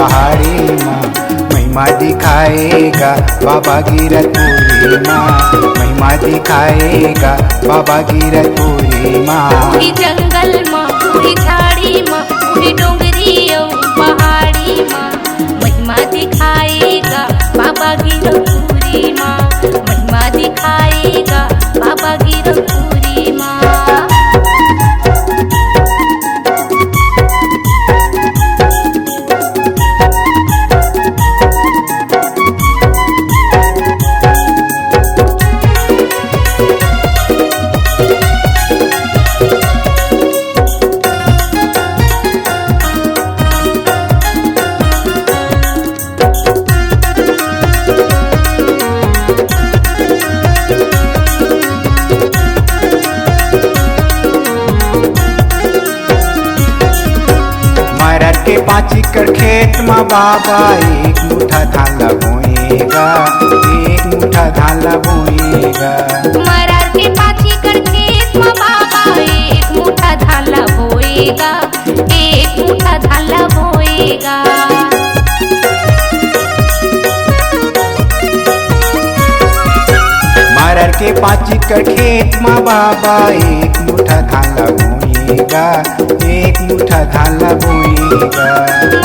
पहाड़ी माँ महिमा दिखाएगा बाबा गिरधपुरी माँ महिमा दिखाएगा बाबा गिरधपुरी माँ। पूरी जंगल माँ पूरी झाड़ी माँ पूरी डोंगरी पहाड़ी माँ महिमा दिखाएगा बाबा गिरधपुरी माँ महिमा दिखाएगा बाबा गिरधपुरी माँ। के 5 एकड़ खेत में बाबा एक मुठा धान बोएगा एक मुठा धान बोएगा। मरार के 5 एकड़ खेत में बाबा एक मुठा धान बोएगा एक मुठा धान बोएगा। मरार के 5 एकड़ खेत में बाबा एक मुठा धान बोएगा एक मुठा धान बोएगा।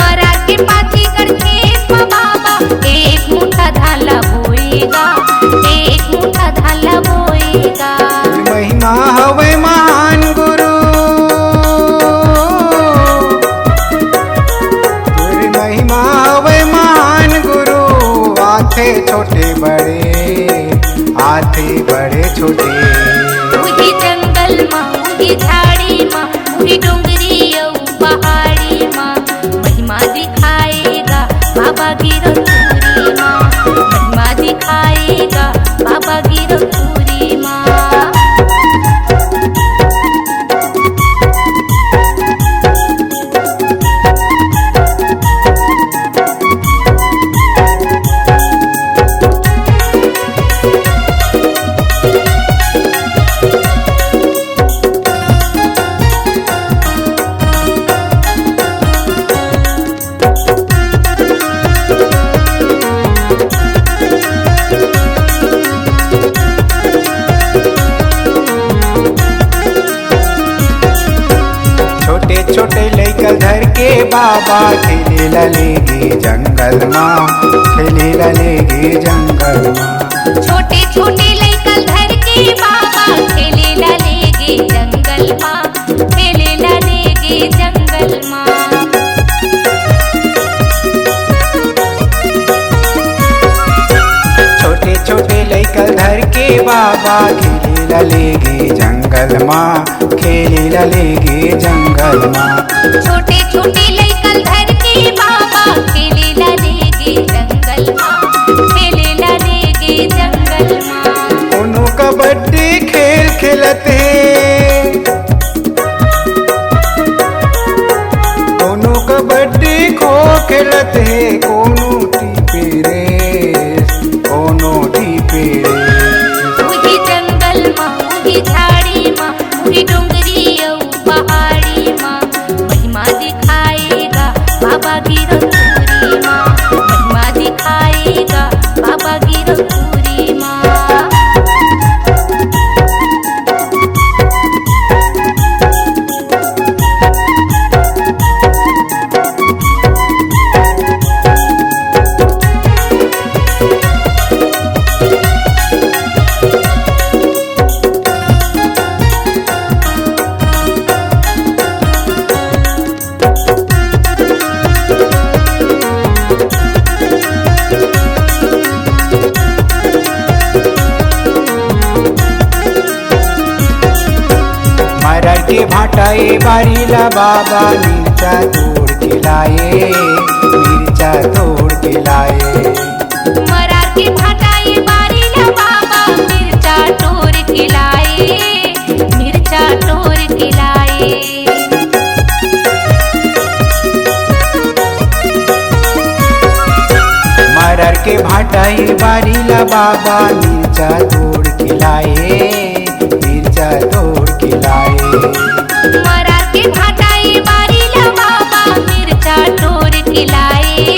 मरार के 5 एकड़ खेत में बाबा एक मुठा धान बोएगा एक मुठा धान बोएगा। महिमा हवे महान गुरु तेरी महिमा हवे महान गुरु आथे छोटे बड़े आथे बड़े छोटे। पूरी जंगल माँ पूरी झाड़ी माँ पूरी डोंगरी पहाड़ी माँ महिमा दिखाएगा बाबा गिरधपुरी माँ महिमा दिखाएगा बाबा गिरधपुरी माँ। छोटे लैकल धर के बाबा खेले लेगे जंगल माँ खेले लेगे जंगल माँ। छोटे छोटे लैकल धर के बाबा खेले लेगे जंगल माँ खेले लेगे जंगल माँ। छोटे छोटे लैकल धर के बाबा खेले लेगे जंगल माँ खेले लेगे जंगल माँ। छोटे छोटे लैकल धर के बाबा खेले लेगे जंगल माँ खेले लेगे जंगल माँ। कोनो कबड्डी खेल खेलते कोनो कबड्डी खो खेलते कोनो टीपे रेस कोनो टीपे रेस। पूरी जंगल माँ पूरी झाड़ी माँ पूरी डोंगरी पहाड़ी माँ महिमा दिखाएगा बाबा गिरधपुरी माँ महिमा दिखाएगा बाबा गिरधपुरी माँ। मरार के भाटाए बारीला बाबा मिर्चा तोड़ के लाए मिर्चा तोड़ के लाए। मरार के भाटाए बारीला बाबा मिर्चा तोड़ के लाए मिर्चा तोड़ के लाए। मरार के भाटाए बारीला बाबा मिर्चा तोड़ के लाए मिर्चा तोड़ के लाए। मरार के भाटाए बारीला बाबा मिर्चा तोड़ के लाए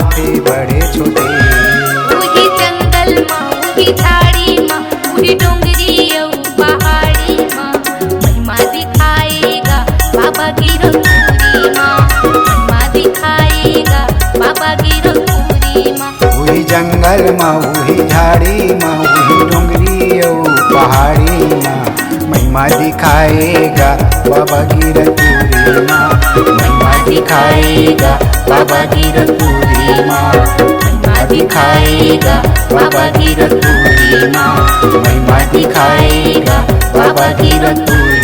हाथे बड़े छोटे। उही जंगल माँ उही झाड़ी माँ उही डोंगरी औ पहाड़ी माँ महिमा दिखाएगा बाबा गिरधपुरी माँ महिमा दिखाएगा बाबा गिरधपुरी माँ। उही जंगल माँ उही झाड़ी माँ उही डोंगरी औ पहाड़ी माँ महिमा दिखाएगा बाबा गिरधपुरी माँ महिमा दिखाएगा बाबा गिरधपुरी माँ महिमा दिखाएगा बाबा गिरधपुरी माँ महिमा दिखाएगा बाबा गिरधपुरी।